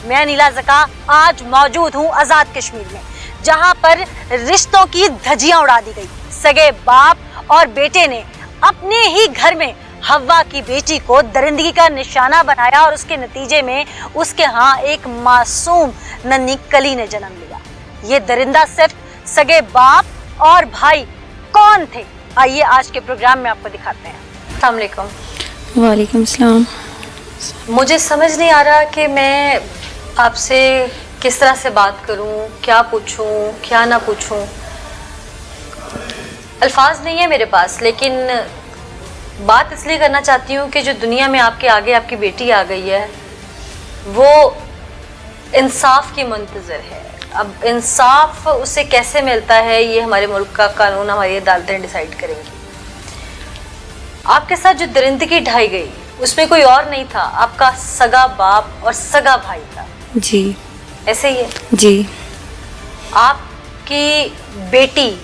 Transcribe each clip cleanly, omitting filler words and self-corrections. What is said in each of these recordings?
میں نیلا زکا آج موجود ہوں آزاد کشمیر میں، جہاں پر رشتوں کی دھجیاں اڑا دی گئی۔ سگے باپ اور بیٹے نے اپنے ہی گھر میں ہوا کی بیٹی کو درندگی کا نشانہ بنایا اور اس کے نتیجے میں اس کے ہاں ایک معصوم ننھی کلی نے جنم لیا۔ یہ درندہ صرف سگے باپ اور بھائی کون تھے؟ آئیے آج کے پروگرام میں آپ کو دکھاتے ہیں۔ السلام علیکم۔ وعلیکم السلام۔ مجھے سمجھ نہیں آ رہا کہ میں آپ سے کس طرح سے بات کروں، کیا پوچھوں کیا نہ پوچھوں، الفاظ نہیں ہے میرے پاس، لیکن بات اس لیے کرنا چاہتی ہوں کہ جو دنیا میں آپ کے آگے آپ کی بیٹی آ گئی ہے وہ انصاف کی منتظر ہے۔ اب انصاف اسے کیسے ملتا ہے یہ ہمارے ملک کا قانون، ہماری عدالتیں ڈیسائیڈ کریں گی۔ آپ کے ساتھ جو درندگی ڈھائی گئی اس میں کوئی اور نہیں تھا، آپ کا سگا باپ اور سگا بھائی تھا۔ جی ایسے ہی ہے؟ جی۔ آپ کی بیٹی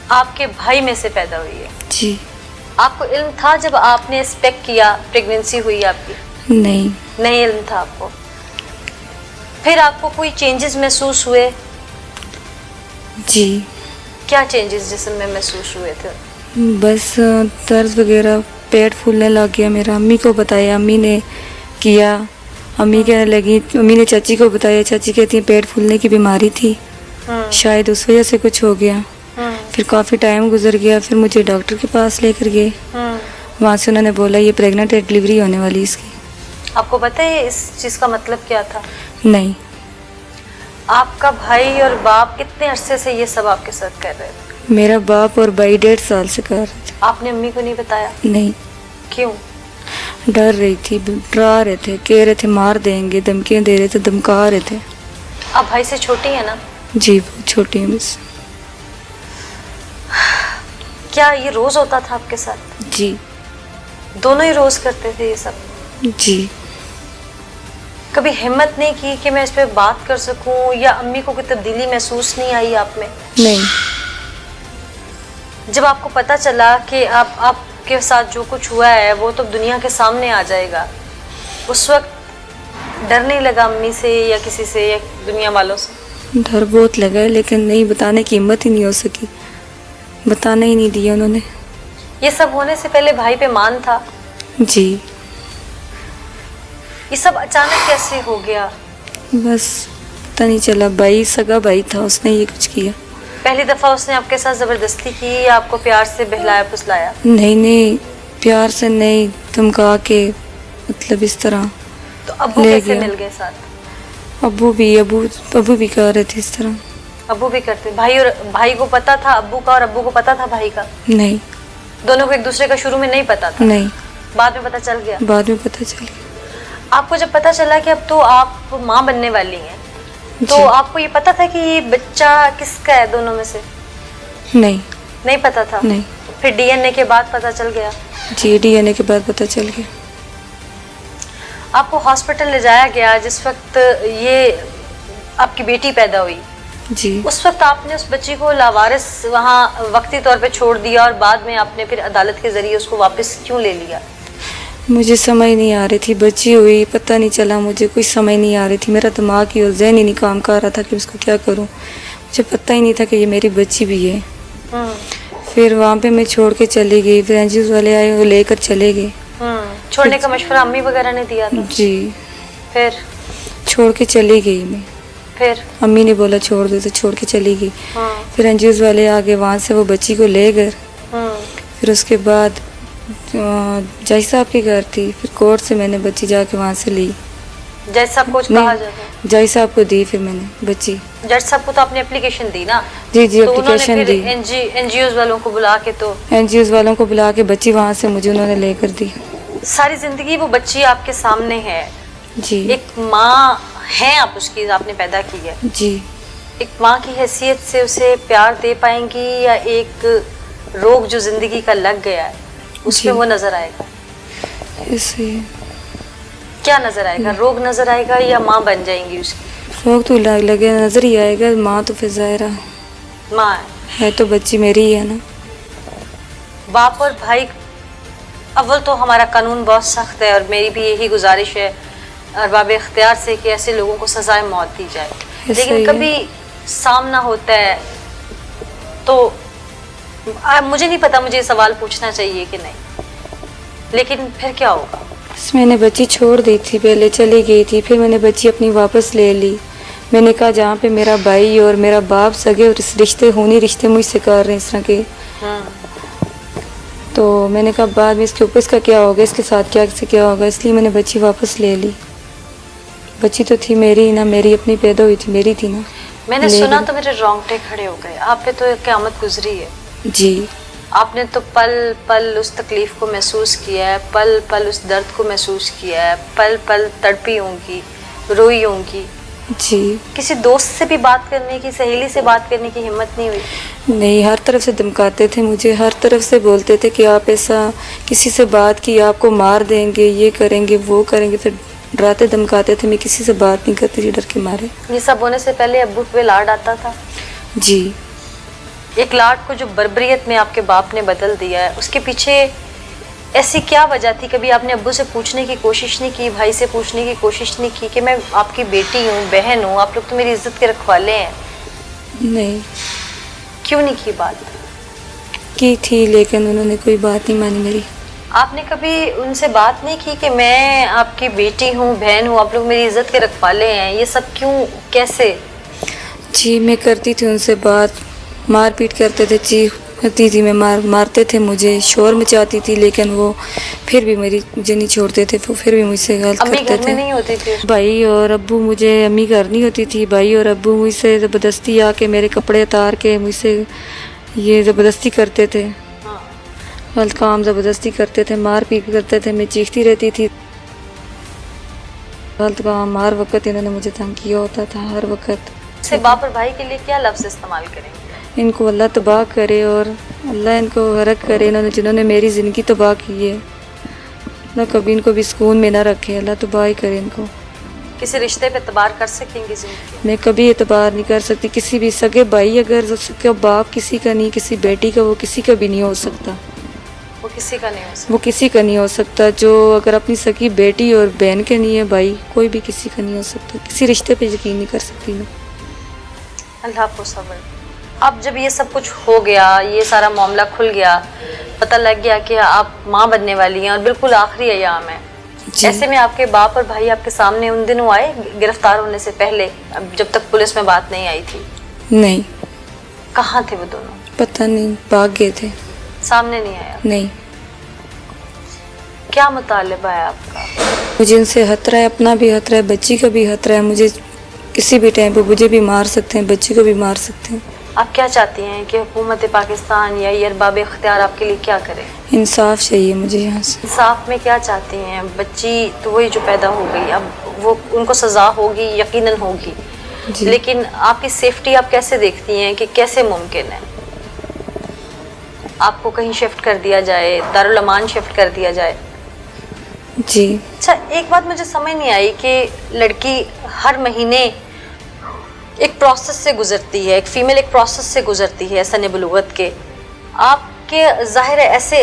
آپ کے بھائی میں سے پیدا ہوئی ہے؟ جی۔ آپ کو علم تھا جب آپ نے ایکسپیکٹ کیا پریگننسی ہوئی آپ کی؟ نہیں۔ نہیں علم تھا آپ کو؟ پھر آپ کو کوئی چینجز محسوس ہوئے؟ جی۔ کیا چینجز جسم میں محسوس ہوئے تھے؟ بس درد وغیرہ، پیٹ پھولنے لگ گیا میرا۔ امی کو بتایا، امی نے کیا، امی کہنے لگی، امی نے چاچی کو بتایا، چاچی کہتی ہیں پیٹ پھولنے کی بیماری تھی، شاید اس وجہ سے کچھ ہو گیا۔ پھر کافی ٹائم گزر گیا، پھر مجھے ڈاکٹر کے پاس لے کر گئے، وہاں سے انہوں نے بولا یہ پریگننٹ ہے، ڈلیوری ہونے والی اس کی۔ آپ کو پتہ ہے اس چیز کا مطلب کیا تھا؟ نہیں۔ آپ کا بھائی اور باپ کتنے عرصے سے یہ سب آپ کے ساتھ کر رہے تھے؟ میرا باپ اور بھائی 1.5 سال سے کر رہے تھے۔ آپ نے امی کو نہیں بتایا؟ نہیں۔ کیوں؟ ڈر رہی تھی، ڈرا رہے تھے، کہہ رہے تھے مار دیں گے، دھمکیاں دے رہے تھے، دھمکا رہے تھے۔ آپ بھائی سے چھوٹی ہیں نا؟ جی بہت چھوٹی ہیں بس۔ کیا یہ روز ہوتا تھا آپ کے ساتھ؟ جی۔ دونوں ہی روز کرتے تھے یہ سب؟ جی۔ کبھی ہمت نہیں کی کہ میں اس پہ بات کر سکوں، یا امی کو کوئی تبدیلی محسوس نہیں آئی آپ میں؟ نہیں۔ جب آپ کو پتہ چلا کہ آپ کے ساتھ جو کچھ ہوا ہے وہ تو دنیا کے سامنے آ جائے گا، اس وقت ڈر نہیں لگا امی سے یا کسی سے یا دنیا والوں سے؟ ڈر بہت لگا ہے، لیکن نہیں بتانے کی ہمت ہی نہیں ہو سکی، بتانے ہی نہیں دیا انہوں نے۔ یہ سب ہونے سے پہلے بھائی پہ مان تھا؟ جی۔ یہ سب اچانک کیسے ہو گیا؟ بس پتہ نہیں چلا، بھائی سگا بھائی تھا، اس نے یہ کچھ کیا۔ پہلی دفعہ اس نے آپ کے ساتھ زبردستی کی یا آپ کو پیار سے بہلایا پھسلایا؟ نہیں، پیار سے نہیں، دھمکا کے، مطلب اس طرح۔ تو ابو کیسے مل گئے ساتھ؟ ابو بھی کر رہے تھے اس طرح۔ ابو بھی کرتے؟ بھائی کو پتا تھا ابو کا اور ابو کو پتا تھا بھائی کا؟ نہیں۔ دونوں کو ایک دوسرے کا شروع میں نہیں پتا تھا؟ نہیں۔ بعد میں پتا چل گیا؟ بعد میں پتہ چل گیا۔ آپ کو جب پتا چلا کہ اب تو آپ ماں بننے والی ہیں تو آپ کو یہ پتا تھا کہ یہ بچہ کس کا ہے دونوں میں سے؟ نہیں۔ نہیں پتا تھا؟ نہیں۔ پھر ڈی این اے کے بعد پتا چل گیا؟ جی، ڈی این اے کے بعد پتہ چل گیا۔ آپ کو ہاسپٹل لے جایا گیا جس وقت یہ آپ کی بیٹی پیدا ہوئی؟ جی۔ اس وقت آپ نے اس بچی کو لاوارث وہاں وقتی طور پہ چھوڑ دیا اور بعد میں آپ نے پھر عدالت کے ذریعے اس کو واپس کیوں لے لیا؟ مجھے سمجھ نہیں آ رہی تھی، بچی ہوئی پتہ نہیں چلا، مجھے کوئی سمجھ نہیں آ رہی تھی، میرا دماغ ہی اور ذہن ہی نہیں کام کر رہا تھا کہ اس کو کیا کروں، مجھے پتہ ہی نہیں تھا کہ یہ میری بچی بھی ہے۔ پھر وہاں پہ میں چھوڑ کے چلی گئی، پھر این جی اوز والے آئے، وہ لے کر چلے گئے۔ چھوڑنے کا مشورہ امی وغیرہ نے دیا تھا؟ جی۔ پھر چھوڑ کے چلی گئی میں، پھر امی نے بولا چھوڑ دو تو چھوڑ کے چلی گئی۔ پھر این جی اوز والے آگے، وہاں سے وہ بچی کو لے گئے۔ پھر اس کے بعد جج صاحب کے گھر تھی، پھر کورٹ سے میں نے بچی جا کے وہاں سے لی۔ جج صاحب کو کہا جاتا ہے؟ جج صاحب کو دی پھر میں نے بچی۔ جج صاحب کو تو آپ نے اپلیکیشن دی نا؟ جی جی اپلیکیشن دی، این جی اوز والوں کو بلا کے، تو این جی اوز والوں کو بلا کے بچی وہاں سے مجھے انہوں نے لے کر دی۔ ساری زندگی وہ بچی آپ کے سامنے ہے، جی۔ ایک ماں ہیں آپ اس کی، آپ نے پیدا کی ہے، جی۔ ایک ماں کی حیثیت سے اسے پیار دے پائیں گی یا ایک روگ جو زندگی کا لگ گیا ہے اس میں وہ نظر آئے گا؟ ایسے کیا نظر آئے گا؟ روگ نظر آئے گا یا ماں بن جائیں گی اس کی؟ روگ تو لگے نظر ہی آئے گا، ماں تو پھر ظاہرہ ماں ہے تو بچی میری ہی ہے نا۔ باپ اور بھائی، اول تو ہمارا قانون بہت سخت ہے اور میری بھی یہی گزارش ہے अरबाब इख्तियार से कि ऐसे लोगों को सजाए मौत दी जाए, लेकिन कभी सामना होता है तो मुझे नहीं पता मुझे ये सवाल पूछना चाहिए कि नहीं, लेकिन फिर क्या होगा? मैंने बच्ची छोड़ दी थी, पहले चली गई थी, फिर मैंने बच्ची अपनी वापस ले ली। मैंने कहा जहाँ पे मेरा भाई और मेरा बाप सगे और रिश्ते खूनी रिश्ते मुझसे कर रहे हैं इस तरह के, तो मैंने कहा बाद में इसके ऊपर इसका क्या होगा, इसके साथ क्या होगा, इसलिए मैंने बच्ची वापस ले ली। बच्ची तो थी मेरी ना, मेरी अपनी पैदा हुई थी, मेरी थी ना। मैंने सुना तो मेरे रोंगटे खड़े हो गए। आप पे तो क़यामत गुजरी है जी। आपने तो पल पल उस तकलीफ को महसूस किया है, पल पल उस दर्द को महसूस किया है, पल पल तड़पी होंगी, रोई होंगी जी। किसी दोस्त से भी बात करने की, सहेली से बात करने की हिम्मत नहीं हुई? नहीं, हर तरफ से धमकाते थे मुझे, हर तरफ से बोलते थे कि आप ऐसा किसी से बात की आपको मार देंगे, ये करेंगे वो करेंगे, तो डराते धमकाते थे। मैं किसी से बात नहीं करती थी डर के मारे। ये सब होने से पहले अब्बू पे लाड आता था? जी। एक लाड को जो बर्बरियत में आपके बाप ने बदल दिया है, उसके पीछे ऐसी क्या वजह थी? कभी आपने अब्बू से पूछने की कोशिश नहीं की, भाई से पूछने की कोशिश नहीं की कि मैं आपकी बेटी हूँ, बहन हूँ, आप लोग तो मेरी इज्जत के रखवाले हैं? नहीं। क्यों नहीं की बात? की थी, लेकिन उन्होंने कोई बात नहीं मानी मेरी। आपने कभी उनसे बात नहीं की कि मैं आपकी बेटी हूँ, बहन हूँ, आप लोग मेरी इज्जत के रखवाले हैं, ये सब क्यों, कैसे? जी, मैं करती थी उनसे बात, मार पीट करते थे, चीख करती थी मैं, मारते थे मुझे, शोर मचाती थी, लेकिन वो फिर भी मुझे नहीं छोड़ते थे, वो फिर भी मुझसे गलत करते थे। अम्मी घर में नहीं होती थी? भाई और अब्बू, मुझे अम्मी घर नहीं होती थी, भाई और अब्बू मुझसे ज़बरदस्ती आके मेरे कपड़े उतार के मुझसे ये ज़बरदस्ती करते थे। गलत काम ज़बरदस्ती करते थे, मार पीट करते थे, मैं चीखती रहती थी। गलत काम हर वक्त इन्होंने मुझे तंग किया होता था, हर वक्त। से बाप और भाई के लिए क्या लफ्ज़ इस्तेमाल करेंगे? इनको अल्लाह तबाह करे और अल्लाह इनको गरक करे, इन्होंने जिन्होंने मेरी ज़िंदगी तबाह की है, ना कभी इनको भी सुकून में ना रखे, अल्लाह तबाह ही करे इनको। किसी रिश्ते पे एतबार कर सकेंगे ज़िंदगी? मैं कभी एतबार नहीं कर सकती किसी भी सगे भाई, अगर उसका बाप किसी का नहीं, किसी बेटी का, वो किसी का भी नहीं हो सकता। वो किसी का नहीं हो सकता? वो किसी का नहीं हो सकता। जो अगर अपनी सगी बेटी और बहन के नहीं है भाई, कोई भी किसी का नहीं हो सकता। किसी रिश्ते पे यकीन नहीं कर सकती मैं। अल्लाह को सब्र। अब जब ये सब कुछ हो गया, ये सारा मामला खुल गया, पता लग गया कि आप माँ बनने वाली हैं और बिल्कुल आखिरी अयाम है, ऐसे में आपके बाप और भाई आपके सामने उन दिनों आए गिरफ्तार होने से पहले, जब तक पुलिस में बात नहीं आई थी? नहीं। कहाँ थे वो दोनों? पता नहीं, भाग गए थे। सामने नहीं आया? नहीं। क्या मुतालिबा है आपका? मुझे उनसे खतरा है, अपना भी खतरा है, बच्ची का भी खतरा है। मुझे किसी भी टाइम पे मुझे भी मार सकते हैं, बच्ची को भी मार सकते हैं। आप क्या चाहती हैं कि हुकूमत पाकिस्तान या ये अरबाब इख्तियार आपके लिए क्या करे? इंसाफ चाहिए मुझे यहाँ से। इंसाफ में क्या चाहती हैं? बच्ची तो वही जो पैदा हो गई, अब वो उनको सज़ा होगी, यकीनन होगी, लेकिन आपकी सेफ्टी आप कैसे देखती हैं कि कैसे मुमकिन है आपको कहीं शिफ्ट कर दिया जाए, दारुल अमान शिफ्ट कर दिया जाए? जी। अच्छा, एक बात मुझे समझ नहीं आई कि लड़की हर महीने एक प्रोसेस से गुजरती है, एक फ़ीमेल एक प्रोसेस से गुजरती है सने बलूगत के। आपके ज़ाहिर है ऐसे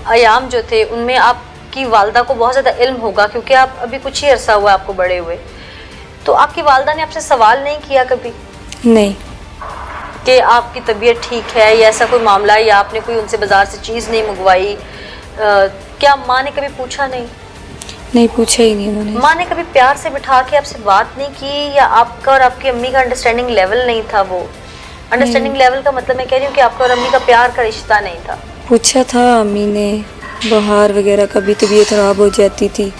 अयाम जो थे उनमें आपकी वालदा को बहुत ज़्यादा इल्म होगा, क्योंकि आप अभी कुछ ही अरसा हुआ आपको बड़े हुए, तो आपकी वालदा ने आपसे सवाल नहीं किया कभी? नहीं। कि आपकी तबीयत ठीक है या ऐसा कोई मामला, या आपने कोई उनसे बाज़ार से चीज़ नहीं मंगवाई? क्या माँ ने कभी पूछा नहीं? नहीं, पूछा ही नहीं उन्होंने। माँ ने कभी प्यार से बिठा के आपसे बात नहीं की, या आपका और आपकी अम्मी का अंडरस्टैंडिंग लेवल नहीं था? वो अंडरस्टैंडिंग लेवल का मतलब मैं कह रही हूँ कि आपका और अम्मी का प्यार का रिश्ता नहीं था। पूछा था अम्मी ने, बुखार वगैरह कभी तबीयत खराब हो जाती थी,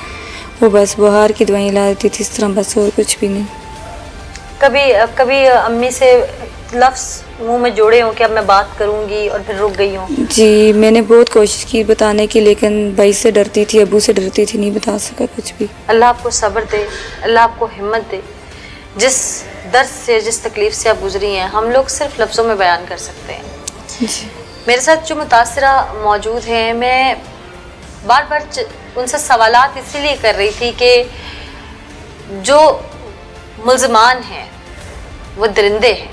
वो बस बुखार की दवाई ला देती थी, इस तरह, बस और कुछ भी नहीं। कभी अम्मी से लफ्ज़ मुंह में जोड़े हों कि अब मैं बात करूंगी और फिर रुक गई हूँ? जी, मैंने बहुत कोशिश की बताने की, लेकिन भाई से डरती थी, अबू से डरती थी, नहीं बता सका कुछ भी। अल्लाह आपको सब्र दे, अल्लाह आपको हिम्मत दे। जिस दर्द से, जिस तकलीफ़ से आप गुजरी हैं, हम लोग सिर्फ लफ्ज़ों में बयान कर सकते हैं। जी। मेरे साथ जो मुतासिरा मौजूद हैं, मैं बार बार उनसे सवालात इसीलिए कर रही थी कि जो मुल्ज़मान हैं वो दरिंदे हैं,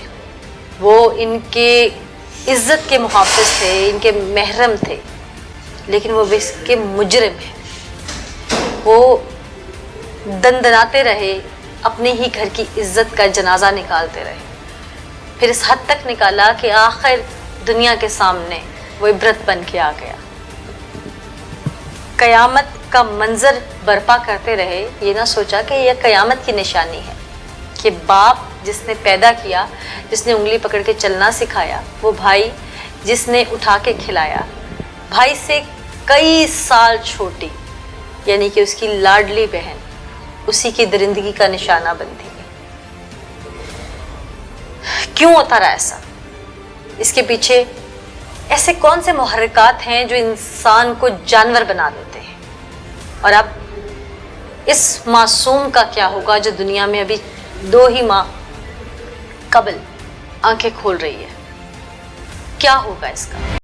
वो इनके इज़्ज़त के मुहाफ़िज़ थे, इनके महरम थे, लेकिन वो इसके मुजरिम हैं। वो दंदनाते रहे, अपने ही घर की इज्जत का जनाजा निकालते रहे, फिर इस हद तक निकाला कि आखिर दुनिया के सामने वो इबरत बन के आ गया। कयामत का मंजर बर्पा करते रहे, ये ना सोचा कि यह कयामत की निशानी है कि बाप जिसने पैदा किया, जिसने उंगली पकड़ के चलना सिखाया, वो भाई जिसने उठा के खिलाया, भाई से कई साल छोटी यानी कि उसकी लाडली बहन, उसी की दरिंदगी का निशाना बनती है। क्यों होता रहा ऐसा? इसके पीछे ऐसे कौन से मुहर्रिकात हैं जो इंसान को जानवर बना देते हैं? और अब इस मासूम का क्या होगा जो दुनिया में अभी 2 ही माह कबल आंखें खोल रही है? क्या होगा इसका?